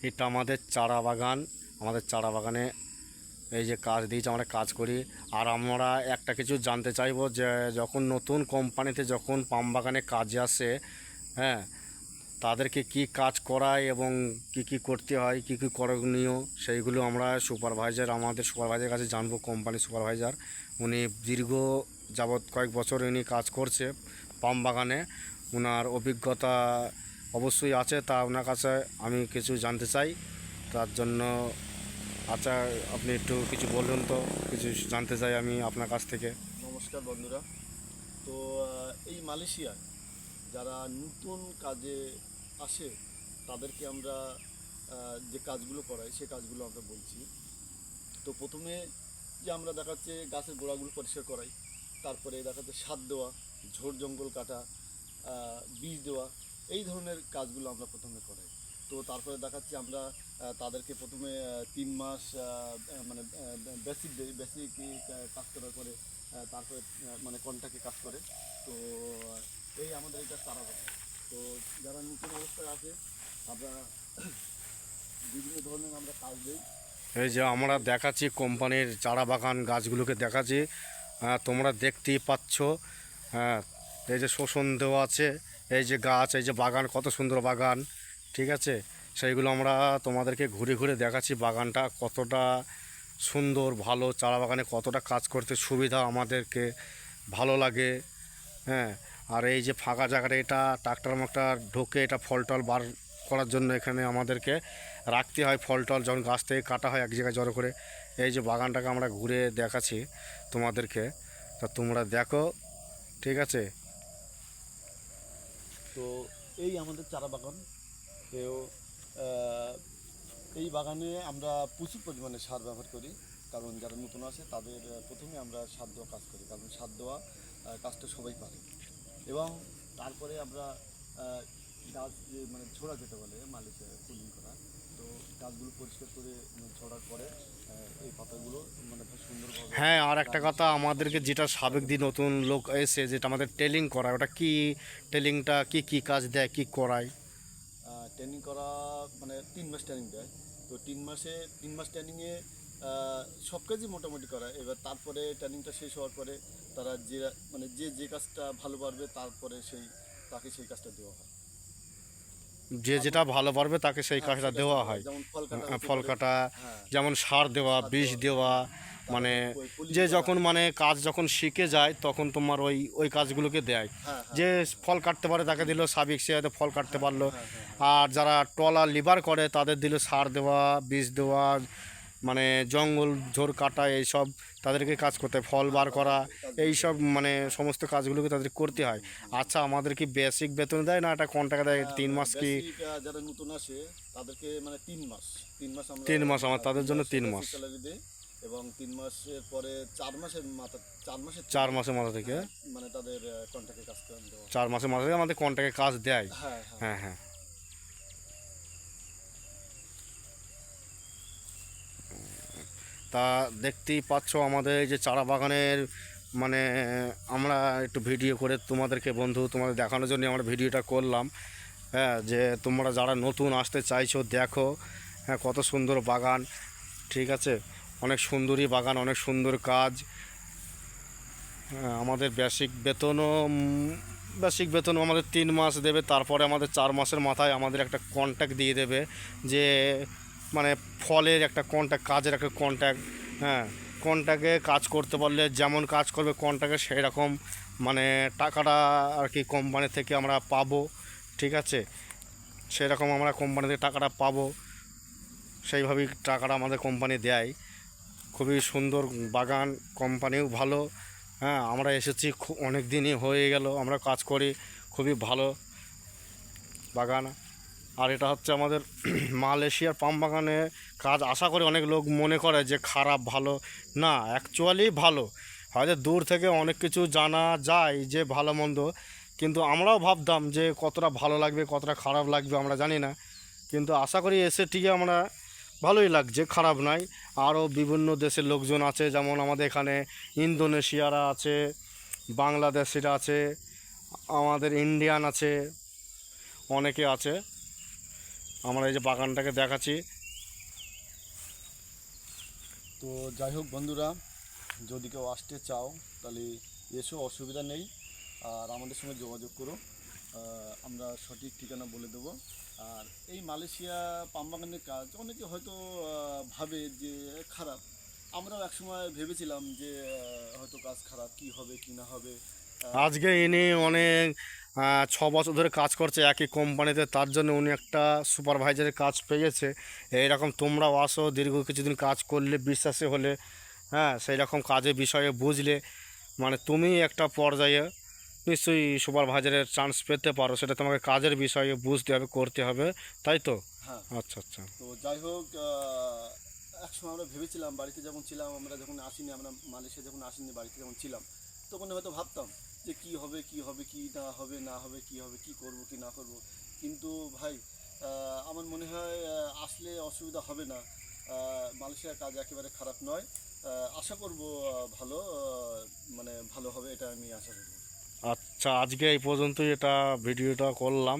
এটা আমাদের চারা বাগান। আমাদের চারা বাগানে এই যে কাজ দিয়েছে, আমরা কাজ করি। আর আমরা একটা কিছু জানতে চাইবো যে যখন নতুন কোম্পানিতে যখন পাম বাগানে কাজে আসে, হ্যাঁ, তাদেরকে কি কাজ করায় এবং কি কি করতে হয়, কি কি করণীয়, সেইগুলো আমরা আমাদের সুপারভাইজারের কাছে জানবো। কোম্পানি সুপারভাইজার, উনি দীর্ঘ যাবৎ কয়েক বছর উনি কাজ করছে পাম বাগানে। ওনার অভিজ্ঞতা অবশ্যই আছে, তা ওনার কাছে আমি কিছু জানতে চাই। তার জন্য আচ্ছা, আপনি একটু কিছু বলুন তো, কিছু জানতে চাই আমি আপনার কাছ থেকে। নমস্কার বন্ধুরা। তো এই মালয়েশিয়ায় যারা নতুন কাজে আসে তাদেরকে আমরা যে কাজগুলো করাই সে কাজগুলো আমরা বলছি। তো প্রথমে যে আমরা দেখাচ্ছে গাছের গোড়াগুলো পরিষ্কার করাই, তারপরে দেখাচ্ছে সার দেওয়া, ঝোড় জঙ্গল কাটা, বীজ দেওয়া, এই ধরনের কাজগুলো আমরা প্রথমে করাই। তো তারপরে দেখাচ্ছি আমরা তাদেরকে প্রথমে 3 মাস মানে বেসিক কাজ করার পরে তারপরে মানে কন্ট্রাক্টে কাজ করে। তো এই আমাদের এটা চারা বাগান। তো যারা নতুন অবস্থায় আছে আমরা বিভিন্ন ধরনের আমরা কাজ দিই। এই যে আমরা দেখাচ্ছি কোম্পানির চারা বাগান গাছগুলোকে দেখাচ্ছি, তোমরা দেখতেই পাচ্ছ। হ্যাঁ, এই যে শোষণ দেওয়া আছে, এই যে গাছ, এই যে বাগান, কত সুন্দর বাগান। ঠিক আছে, সেইগুলো আমরা তোমাদেরকে ঘুরে ঘুরে দেখাচ্ছি বাগানটা কতটা সুন্দর, ভালো। চারা বাগানে কতটা কাজ করতে সুবিধা, আমাদেরকে ভালো লাগে। হ্যাঁ, আর এই যে ফাঁকা জায়গাটা, এটা ট্রাক্টর মাক্টার ঢোকে, এটা ফল টল বার করার জন্য এখানে আমাদেরকে রাখতে হয়। ফল টল যখন গাছ থেকে কাটা হয় এক জায়গায় জড়ো করে। এই যে বাগানটাকে আমরা ঘুরে দেখাচ্ছি তোমাদেরকে, তা তোমরা দেখো। ঠিক আছে। তো এই আমাদের চারা বাগান। তো আহ, এই বাগানে আমরা প্রচুর পরিমাণে সার ব্যবহার করি, কারণ যারা নতুন আসে তাদের প্রথমে আমরা সার দেওয়া কাজ করি, কারণ সার দেওয়া কাজটা সবাই পারে। এবং তারপরে আমরা আহ, গাছ যে মানে ছোড়া যেতে বলে মালিশে কুলিং করা। তো গাছগুলো পরিষ্কার করে ছড়ার পরে এই পাতাগুলো মানে খুব সুন্দরভাবে হ্যাঁ, আর একটা কথা, আমাদেরকে যেটা সাবেক দিন নতুন লোক এসে যেটা আমাদের টেলিং করায়, ওটা কি, টেলিংটা কি কি কাজ দেয়, কি করায়? ট্রেনিং করা মানে 3 মাস ট্রেনিং দেয়। তো 3 মাস ট্রেনিংয়ে সব কাজই মোটামুটি করা। এবার তারপরে ট্রেনিংটা শেষ হওয়ার পরে তারা যে মানে যে কাজটা ভালো পারবে তারপরে তাকে সেই কাজটা দেওয়া হয়। যে যেটা ভালো পারবে তাকে সেই হ্যাঁ, কাজটা সেই কাজটা দেওয়া দেওয়া হয়, হয়। যেমন ফল কাটা হতে ফল পারে। কাটা, হ্যাঁ, যেমন সার দেওয়া, সার বীজ দেওয়া, দেওয়া, মানে তারপরে পুলিং যে করা। যখন মানে কাজ যখন শিখে যায় তখন তোমার ওই ওই কাজগুলোকে দেয়। হ্যাঁ, হ্যাঁ, যে ফল কাটতে পারে তাকে দিল সাবিক, সে হয়তো ফল কাটতে হ্যাঁ, পারলো। হ্যাঁ, হ্যাঁ, আর যারা ট্রলার লিভার করে তাদের দিল সার দেওয়া, বীজ দেওয়া, মানে জঙ্গল ঝোড় কাটা, এইসব তাদেরকে কাজ করতে হয়। ফল হ্যাঁ, বার করা, কাজগুলো এইসব করে। মানে হ্যাঁ, সমস্ত কাজগুলোকে তাদের করতে হয়। আচ্ছা, আমাদের কি বেসিক বেতন দেয় না এটা কন্ট্রাক্ট দেয়? হ্যাঁ, 3 মাস কি? বেসিক যারা নতুন আসে তাদেরকে মানে 3 মাস আমরা 3 মাস, আমার তাদের জন্য 3 বেসিক মাস। স্যালারি দিই। এবং 3 মাসের পরে 4 মাসের মাথা 4 মাসের 4 থেকে মাসের মাথা থেকে, মানে তাদের কন্ট্রাক্টে কাজ করে দেওয়া হয়। 4 মাসের মাথা থেকে আমাদের কন্ট্রাক্টে কাজ দেয়। হ্যাঁ, হ্যাঁ, হ্যাঁ, হ্যাঁ। তা দেখতেই পাচ্ছ আমাদের এই যে চারা বাগানের, মানে আমরা একটু ভিডিও করে তোমাদেরকে, বন্ধু, তোমাদের দেখানোর জন্য আমরা ভিডিওটা করলাম। হ্যাঁ, যে তোমরা যারা নতুন আসতে চাইছো দেখো। হ্যাঁ, কত সুন্দর বাগান। ঠিক আছে, অনেক সুন্দরী বাগান, অনেক সুন্দর কাজ। হ্যাঁ, আমাদের বেসিক বেতন আমাদের 3 মাস দেবে, তারপরে আমাদের 4 মাসের মাথায় আমাদের একটা কন্ট্যাক্ট দিয়ে দেবে, যে মানে ফলের একটা কন্ট্যাক্ট, কাজের একটা কন্ট্যাক্ট। হ্যাঁ, কন্ট্যাক্টে কাজ করতে পারলে যেমন কাজ করবে কন্ট্যাক্টে সেই রকম মানে টাকাটা আর কি কোম্পানি থেকে আমরা পাবো। ঠিক আছে, সেরকম আমরা কোম্পানি থেকে টাকাটা পাবো, সেইভাবেই টাকাটা আমাদের কোম্পানি দেয়। খুবই সুন্দর বাগান, কোম্পানিও ভালো। হ্যাঁ, আমরা এসেছি অনেক দিনই হয়ে গেল, আমরা কাজ করি। খুবই ভালো বাগান। আর এটা হচ্ছে আমাদের মালয়েশিয়ার পাম বাগানে কাজ। আশা করি অনেক লোক মনে করে যে খারাপ, ভালো না, অ্যাকচুয়ালি ভালো। হয়তো দূর থেকে অনেক কিছু জানা যায় যে ভালো মন্দ, কিন্তু আমরাও ভাবতাম যে কতটা ভালো লাগবে কতটা খারাপ লাগবে আমরা জানি না। কিন্তু আশা করি এসে ঠিক আমরা ভালোই লাগছে, খারাপ নয়। আরও বিভিন্ন দেশের লোকজন আছে, যেমন আমাদের এখানে ইন্দোনেশিয়ারা আছে, বাংলাদেশিরা আছে, আমাদের ইন্ডিয়ান আছে, অনেকে আছে। আমরা এই যে বাগানটাকে দেখাচ্ছি। তো যাই হোক বন্ধুরা, যদি কেউ আসতে চাও তাহলে এসো, অসুবিধা নেই। আর আমাদের সঙ্গে যোগাযোগ করো, আমরা সঠিক ঠিকানা বলে দেবো। আর এই মালয়েশিয়া পাম বাগানের কাজ অনেকে হয়তো ভাবে যে খারাপ। আমরাও একসময় ভেবেছিলাম যে হয়তো কাজ খারাপ, কি হবে কি না হবে। আজকে ইনি অনেক 6 বছর ধরে কাজ করছে একই কোম্পানিতে, তার জন্য উনি একটা সুপারভাইজারের কাজ পেয়েছে। এইরকম তোমরাও আসো, দীর্ঘ কিছুদিন কাজ করলে, বিশ্বাসী হলে, হ্যাঁ, সেই রকম কাজের বিষয়ে বুঝলে, মানে তুমি একটা পর্যায়ে নিশ্চয়ই সুপারভাইজারের চান্স পেতে পারো। সেটা তোমাকে কাজের বিষয়ে বুঝতে হবে, করতে হবে, তাই তো? হ্যাঁ। আচ্ছা আচ্ছা। তো যাই হোক, একসময় আমরা ভেবেছিলাম, বাড়িতে যখন ছিলাম, আমরা যখন আসিনি, আমরা মালয়েশিয়া যখন আসিনি, বাড়িতে যখন ছিলাম, তখন হয়তো ভাবতাম যে কি হবে কি হবে, কি না হবে না হবে, কি হবে, কি করব কি না করব। কিন্তু ভাই, আমার মনে হয় আসলে অসুবিধা হবে না। মালয়েশিয়ার কাজ একেবারে খারাপ নয়। আশা করব ভালো, মানে ভালো হবে, এটা আমি আশা করব। আচ্ছা, আজকে এই পর্যন্তই এটা ভিডিওটা করলাম।